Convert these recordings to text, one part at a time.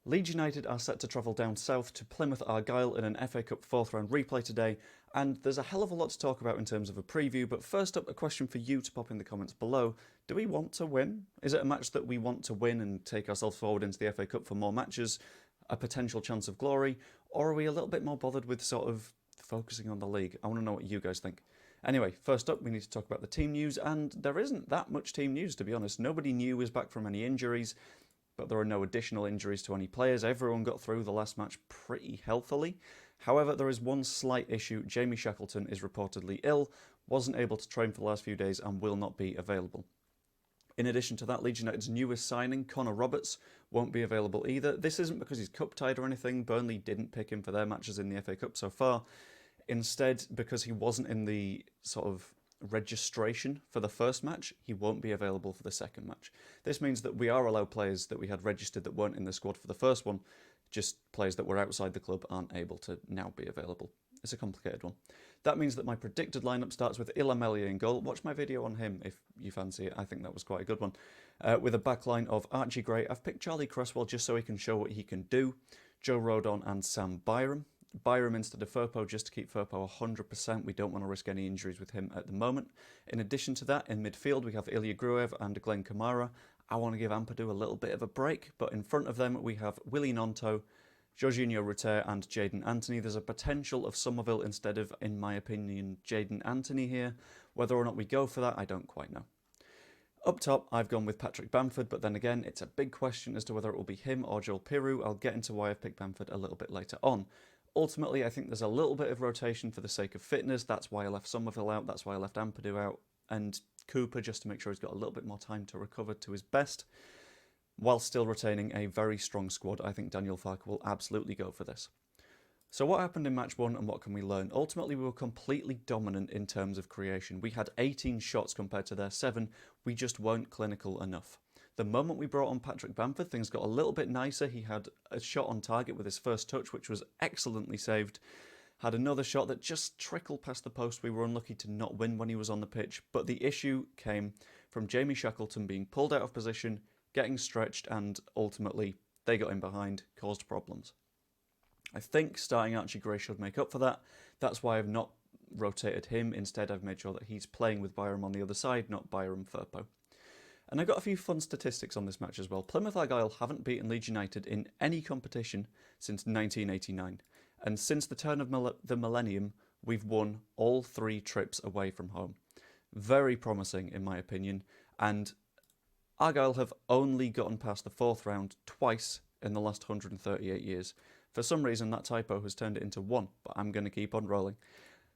Leeds United are set to travel down south to Plymouth Argyle in an FA Cup fourth round replay today, and there's a hell of a lot to talk about in terms of a preview, but first up, a question for you to pop in the comments below. Do we want to win? Is it a match that we want to win and take ourselves forward into the FA Cup for more matches, a potential chance of glory, or are we a little bit more bothered with sort of focusing on the league? I want to know what you guys think. Anyway, first up, we need to talk about the team news, and there isn't that much team news, to be honest. Nobody new is back from any injuries, but there are no additional injuries to any players. Everyone got through the last match pretty healthily. However, there is one slight issue. Jamie Shackleton is reportedly ill, wasn't able to train for the last few days and will not be available. In addition to that, Leeds United's newest signing, Connor Roberts, won't be available either. This isn't because he's cup-tied or anything. Burnley didn't pick him for their matches in the FA Cup so far. Instead, because he wasn't in the sort of registration for the first match, he won't be available for the second match. This means that we are allowed players that we had registered that weren't in the squad for the first one, just players that were outside the club aren't able to now be available. It's a complicated one. That means that my predicted lineup starts with Ilamalia in goal. Watch my video on him if you fancy it. I think that was quite a good one. With a backline of Archie Gray, I've picked Charlie Cresswell just so he can show what he can do. Joe Rodon and Sam Byram. Byram instead of Firpo just to keep Firpo 100%. We don't want to risk any injuries with him at the moment. In addition to that, in midfield we have Ilya Gruev and Glenn Kamara. I want to give Ampadu a little bit of a break, but in front of them we have Willy Gnonto, Jorginho Rutter and Jayden Anthony. There's a potential of Somerville instead of, in my opinion, Jayden Anthony here. Whether or not we go for that, I don't quite know. Up top, I've gone with Patrick Bamford, but then again, it's a big question as to whether it will be him or Joel Piroe. I'll get into why I've picked Bamford a little bit later on. Ultimately, I think there's a little bit of rotation for the sake of fitness. That's why I left Somerville out. That's why I left Ampadu out. And Cooper, just to make sure he's got a little bit more time to recover to his best, while still retaining a very strong squad. I think Daniel Farke will absolutely go for this. So what happened in match one and what can we learn? Ultimately, we were completely dominant in terms of creation. We had 18 shots compared to their 7. We just weren't clinical enough. The moment we brought on Patrick Bamford, things got a little bit nicer. He had a shot on target with his first touch, which was excellently saved. Had another shot that just trickled past the post. We were unlucky to not win when he was on the pitch. But the issue came from Jamie Shackleton being pulled out of position, getting stretched, and ultimately they got in behind, caused problems. I think starting Archie Gray should make up for that. That's why I've not rotated him. Instead, I've made sure that he's playing with Byram on the other side, not Byram Firpo. And I got a few fun statistics on this match as well. Plymouth Argyle haven't beaten Leeds United in any competition since 1989. And since the turn of the millennium, we've won all 3 trips away from home. Very promising, in my opinion. And Argyle have only gotten past the 4th round twice in the last 138 years. For some reason, that typo has turned it into 1, but I'm going to keep on rolling.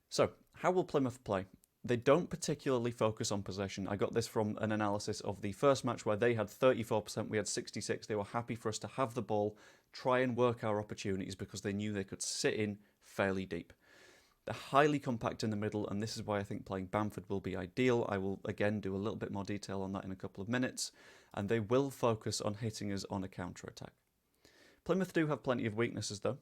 So, how will Plymouth play? They don't particularly focus on possession. I got this from an analysis of the first match where they had 34%, we had 66%. They were happy for us to have the ball, try and work our opportunities because they knew they could sit in fairly deep. They're highly compact in the middle, and this is why I think playing Bamford will be ideal. I will again do a little bit more detail on that in a couple of minutes, and they will focus on hitting us on a counter-attack. Plymouth do have plenty of weaknesses though.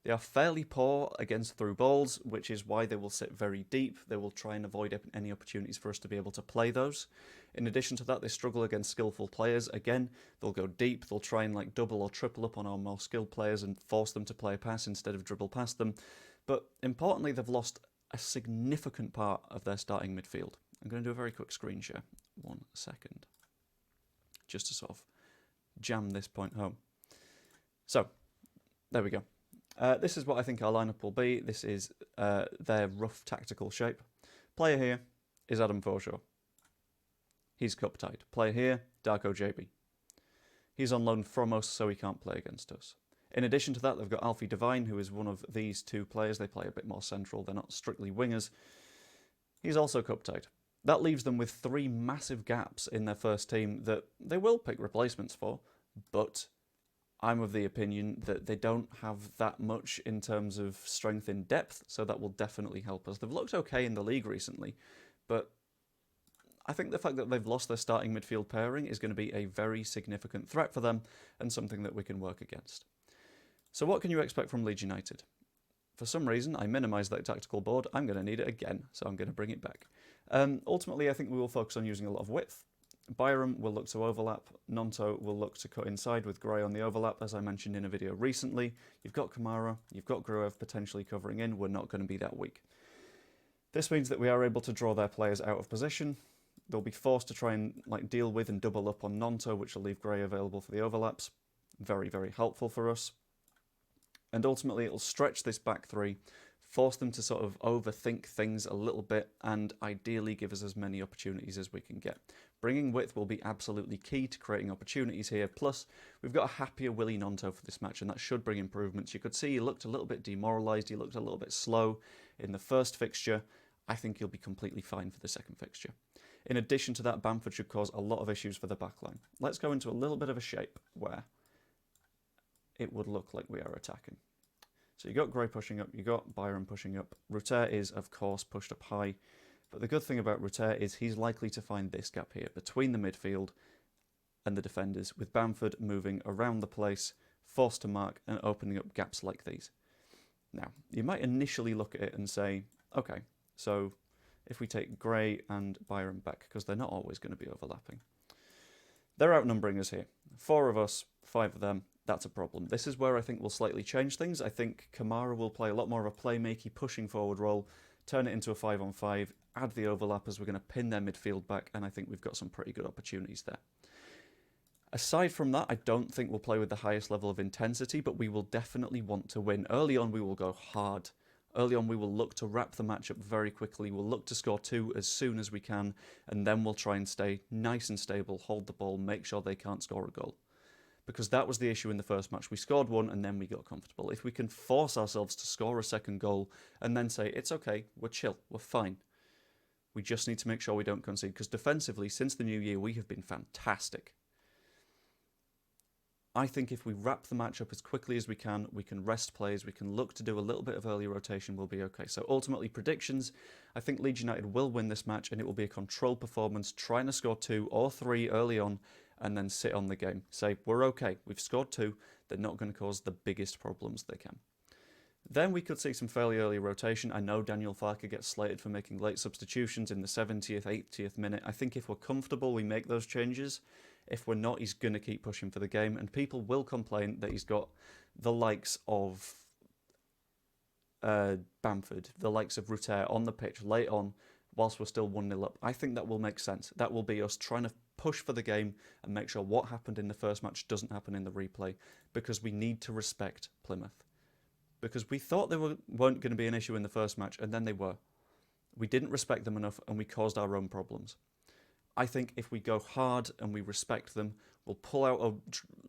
They are fairly poor against through balls, which is why they will sit very deep. They will try and avoid any opportunities for us to be able to play those. In addition to that, they struggle against skillful players. Again, they'll go deep. They'll try and double or triple up on our more skilled players and force them to play a pass instead of dribble past them. But importantly, they've lost a significant part of their starting midfield. I'm going to do a very quick screen share. 1 second. Just to sort of jam this point home. So, there we go. This is what I think our lineup will be. This is their rough tactical shape. Player here is Adam Forshaw. He's cup-tied. Player here, Darko JB. He's on loan from us, so he can't play against us. In addition to that, they've got Alfie Devine, who is one of these 2 players. They play a bit more central. They're not strictly wingers. He's also cup-tied. That leaves them with 3 massive gaps in their first team that they will pick replacements for, but I'm of the opinion that they don't have that much in terms of strength in depth, so that will definitely help us. They've looked okay in the league recently, but I think the fact that they've lost their starting midfield pairing is going to be a very significant threat for them and something that we can work against. So what can you expect from Leeds United? For some reason, I minimised that tactical board. I'm going to need it again, so I'm going to bring it back. Ultimately, I think we will focus on using a lot of width. Byram will look to overlap. Nonto will look to cut inside with Gray on the overlap, as I mentioned in a video recently. You've got Kamara, you've got Gruev potentially covering in. We're not going to be that weak. This means that we are able to draw their players out of position. They'll be forced to try and deal with and double up on Nonto, which will leave Gray available for the overlaps. Very, very helpful for us. And ultimately, it'll stretch this back three, force them to sort of overthink things a little bit, and ideally give us as many opportunities as we can get. Bringing width will be absolutely key to creating opportunities here. Plus, we've got a happier Willie Nonto for this match, and that should bring improvements. You could see he looked a little bit demoralised. He looked a little bit slow in the first fixture. I think he'll be completely fine for the second fixture. In addition to that, Bamford should cause a lot of issues for the backline. Let's go into a little bit of a shape where it would look like we are attacking. So you got Gray pushing up, you got Byron pushing up. Ruter is, of course, pushed up high. But the good thing about Ruter is he's likely to find this gap here between the midfield and the defenders, with Bamford moving around the place, forced to mark and opening up gaps like these. Now, you might initially look at it and say, okay, so if we take Gray and Byron back, because they're not always going to be overlapping. They're outnumbering us here. 4 of us, 5 of them. That's a problem. This is where I think we'll slightly change things. I think Kamara will play a lot more of a playmaky, pushing forward role, turn it into a 5-on-5, add the overlappers. We're going to pin their midfield back, and I think we've got some pretty good opportunities there. Aside from that, I don't think we'll play with the highest level of intensity, but we will definitely want to win. Early on, we will go hard. Early on, we will look to wrap the match up very quickly. We'll look to score 2 as soon as we can, and then we'll try and stay nice and stable, hold the ball, make sure they can't score a goal. Because that was the issue in the first match. We scored 1 and then we got comfortable. If we can force ourselves to score a second goal and then say, it's okay, we're chill, we're fine. We just need to make sure we don't concede, because defensively, since the new year, we have been fantastic. I think if we wrap the match up as quickly as we can rest players, we can look to do a little bit of early rotation, we'll be okay. So ultimately, predictions, I think Leeds United will win this match, and it will be a controlled performance, trying to score 2 or 3 early on, and then sit on the game. Say, we're okay, we've scored 2, they're not going to cause the biggest problems they can. Then we could see some fairly early rotation. I know Daniel Farke gets slated for making late substitutions in the 70th, 80th minute. I think if we're comfortable, we make those changes. If we're not, he's going to keep pushing for the game, and people will complain that he's got the likes of Bamford, the likes of Ruter on the pitch late on, whilst we're still 1-0 up. I think that will make sense. That will be us trying to push for the game and make sure what happened in the first match doesn't happen in the replay, because we need to respect Plymouth. Because we thought they weren't going to be an issue in the first match, and then they were. We didn't respect them enough, and we caused our own problems. I think if we go hard and we respect them, we'll pull out a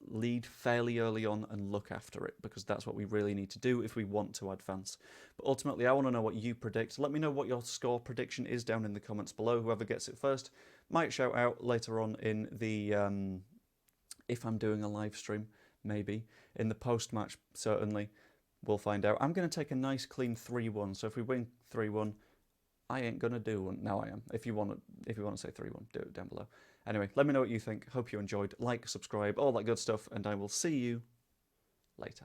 lead fairly early on and look after it, because that's what we really need to do if we want to advance. But ultimately, I want to know what you predict. Let me know what your score prediction is down in the comments below. Whoever gets it first might shout out later on in the, if I'm doing a live stream, maybe. In the post-match, certainly, we'll find out. I'm going to take a nice clean 3-1. So if we win 3-1, I ain't gonna do one. Now I am. If you want to say 3-1, do it down below. Anyway, let me know what you think. Hope you enjoyed. Like, subscribe, all that good stuff, and I will see you later.